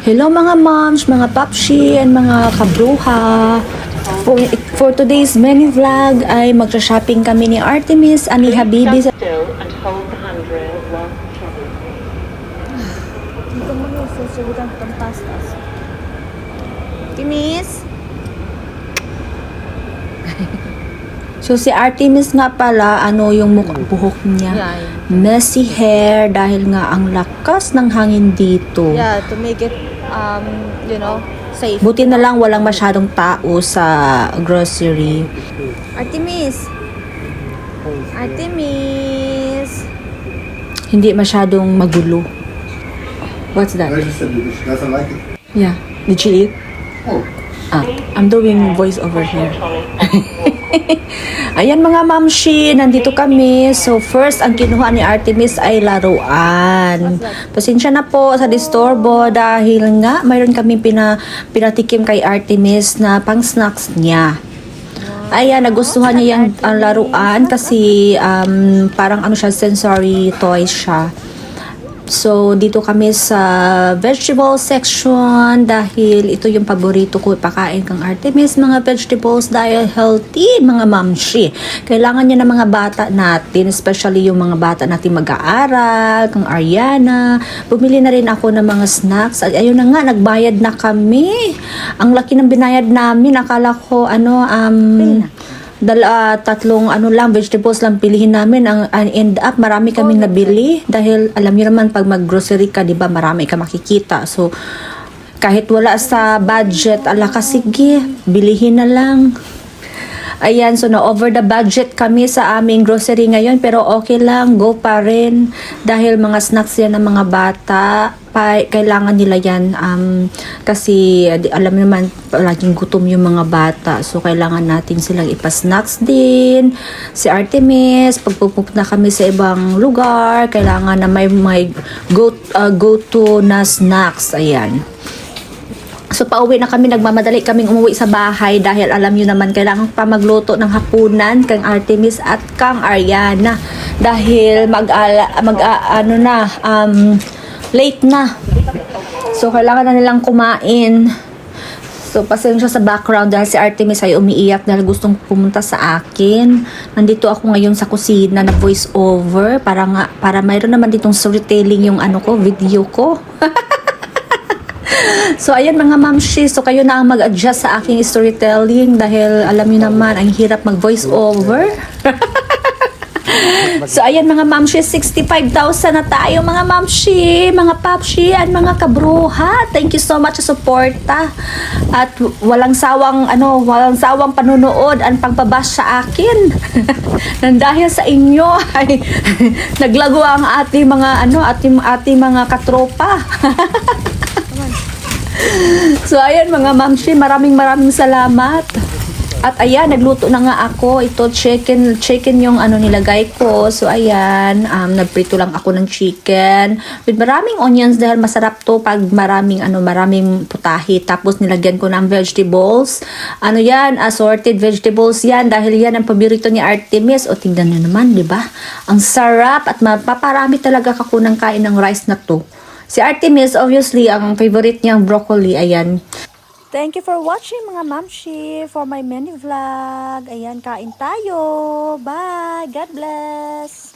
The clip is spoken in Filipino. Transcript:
Hello mga moms, mga papshi, and mga kabruha. For today's mini vlog ay magsha-shopping kami ni Artemis, ani Habibi. Dito mo yung susugutan itong pastas. Artemis? So si Artemis nga pala, ano yung buhok niya? Messy hair dahil nga ang lakas ng hangin dito. Yeah, to make it, safe. Buti na lang walang masyadong tao sa grocery. Artemis! Artemis! Hindi masyadong magulo. What's that? I just said that she doesn't like it. Yeah. Did she eat? Oh. I'm doing voice over here. Ayan mga mamshi, nandito kami. So first, ang kinuha ni Artemis ay laruan. Pasensya na po sa disturbo dahil nga mayroon kami pinatikim kay Artemis na pang snacks niya. Ayan, nagustuhan niya yung laruan kasi parang ano siya, sensory toys siya. So, dito kami sa vegetable section dahil ito yung paborito ko pakain kang Artemis, mga vegetables dahil healthy, mga mamshi. Kailangan niya ng mga bata natin, especially yung mga bata natin mag-aaral, kang Ariana. Bumili na rin ako ng mga snacks. At ayun na nga, nagbayad na kami. Ang laki ng binayad namin. Akala ko, tatlong vegetables lang pilihin namin. Ang end up marami kaming nabili dahil alam niyo naman pag mag-grocery ka, 'di ba, marami ka makikita. So kahit wala sa budget, sige, bilihin na lang. Ayan, so na over the budget kami sa aming grocery ngayon, pero okay lang, go pa rin dahil mga snacks yan ng mga bata. Kailangan nila yan kasi alam naman laging gutom yung mga bata, so kailangan natin silang ipa-snacks din. Si Artemis, pag pupunta kami sa ibang lugar, kailangan na may go to na snacks. Ayan. So pauwi na kami, nagmamadali kaming umuwi sa bahay dahil alam niyo naman kailangan pa magluto ng hapunan kang Artemis at kang Ariana dahil late na. So kailangan na nilang kumain. So pasensya sa background dahil si Artemis ay umiiyak dahil gustong pumunta sa akin. Nandito ako ngayon sa kusina na voice over para mayroon naman ditong storytelling yung video ko. So ayan mga mamshi, so kayo na ang mag-adjust sa aking storytelling dahil alam niyo naman ang hirap mag voice over. So ayan mga mamshi, 65,000 na tayo mga mamshi, mga papshi at mga kabruha. Thank you so much sa suporta at walang sawang panunood ang pagbabash sa akin. Nang dahil sa inyo ay naglago ang ating mga katropa. So ayan mga mamshi, maraming salamat. At ayan, nagluto na nga ako. Ito chicken yung nilagay ko. So ayan, nagprito lang ako ng chicken with maraming onions dahil masarap to pag maraming putahe. Tapos nilagyan ko ng vegetables. Assorted vegetables yan dahil yan ang paborito ni Artemis. O tingnan niyo naman, 'di ba? Ang sarap at mapaparami talaga ako ng kain ng rice na to. Si Artemis, obviously, ang favorite niyang broccoli, ayan. Thank you for watching mga mamshi for my mini vlog. Ayan, kain tayo. Bye. God bless.